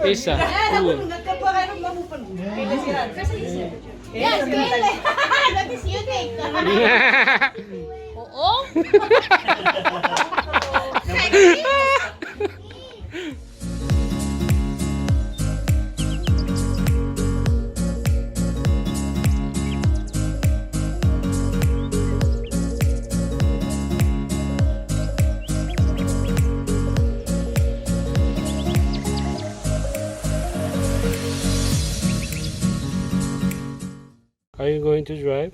Isa. Two. Yes, that is unique. Oo. Are you going to drive?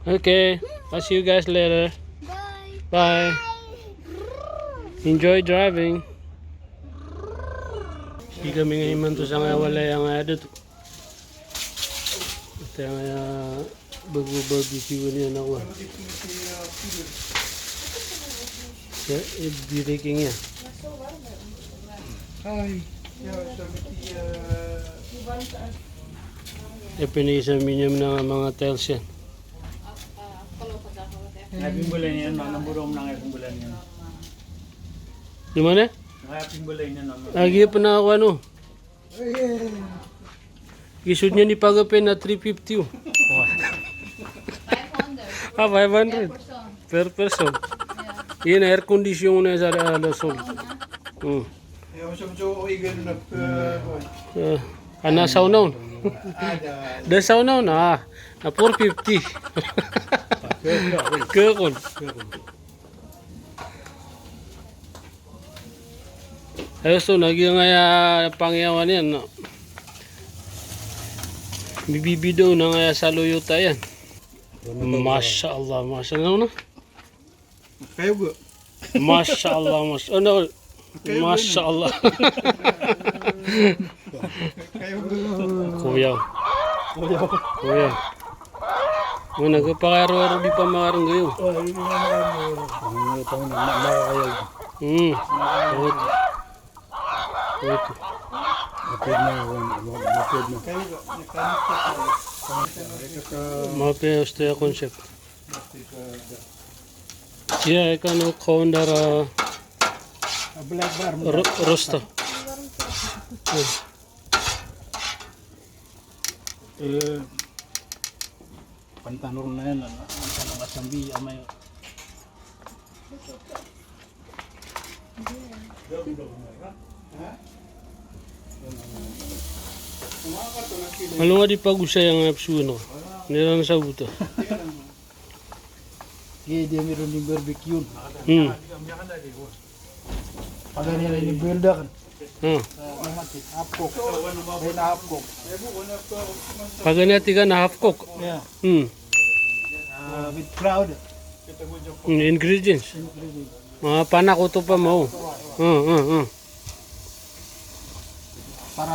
Okay, I'll see you guys later. Bye. Enjoy driving. Hindi kami ngayon man to sa nga wala yung ada to. Ito yung bago-barbecue niya na ako. Breaking niya. Ipinisa minum ng mga tiles yan. Ngayong bulan yan, namburong na ngayong bulan yan. Di mana? Ngayong bulan yan. Lagi pa na ako ano. Isod niya ni Pagapin na 350. 500. 500. Per person. Yan air condition na sa Lasol. Ana sauna. Da sauna na 450. Kekon. Ayos to, naging pangyawan yan. No? Bibibido na nga sa luyuta yan. Masya Allah, masya Allah. Kayo go. Masya Allah, masya Allah. Masya Allah. Kuya. Kuya. May nagpakaro-aro di pa makarang gayo. Mapaya usted concept. Yeah, I can counter Black bar. roster. Pantanong na yan. Ang asambi, amay. Ano nga di pag-usay ang apsuno? Nilang sa buto. Iya, dia meron yung barbecue. Pagka nila yung builder kan. Hapkok. May na hapkok. Pag ganyan ka na half cook. Yeah. With crowd. Ingredients. Mga panak to pa mo. Para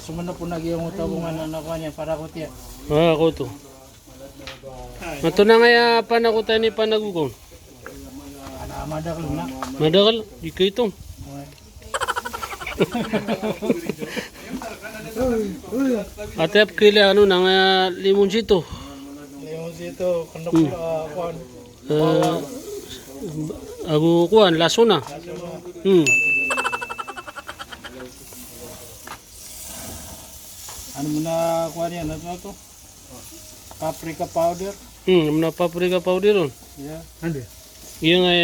sumano po nagyang utabungan na nakuha niya para ko tiya. Ako to. Ito na nga panakutan ni panagugong. Madakal na. Madakal, di ko ito. Ate kila ano nang limonsito. Limonsito kung kuan. Ako kuan laso na. Ano mo na kuan yan? Ano to? Paprika powder. Muna paprika powder ron. Yeah. Ano? Iya nga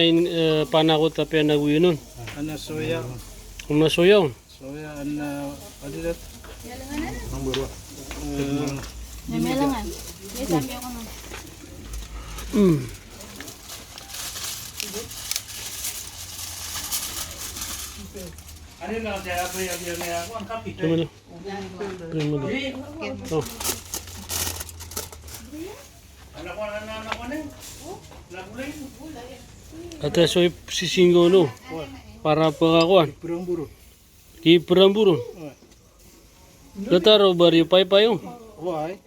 panakot tapi naguyunon. Ano soya? Kung nasoyaw. Soya ano ano dat? Yalangan na. Ang buro. Yalangan. Yes, sabi ako na. Ano na kaya pa yung ako ang kape. Tama na. Oh. Ano ko na? Lagulay. Ate soy sisingo no. Para pakakuan. Purang buro. Di peramburu. Gataro Bario paypay yung. Why?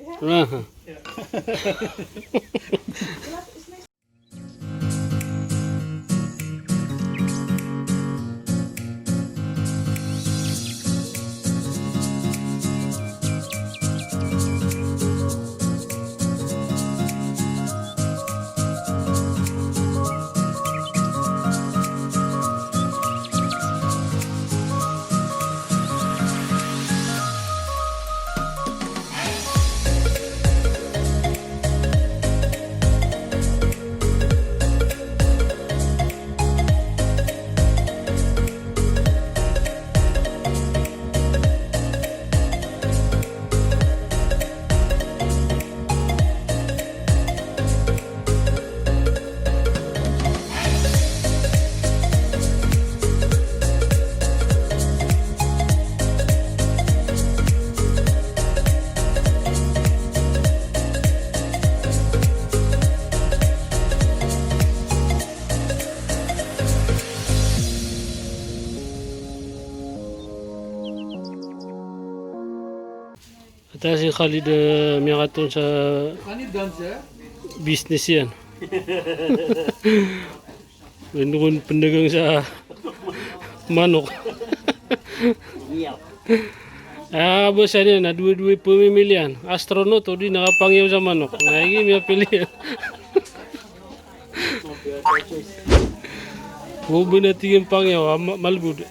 Tapos si Khalid may katon sa business yan. Meron pendagang sa manok. Boss yan, dua-dua pemilihan. Astronaut o di nakapangyaw sa manok. Naigi may pilihan. Huwag ba natin yung pangyaw, malgod.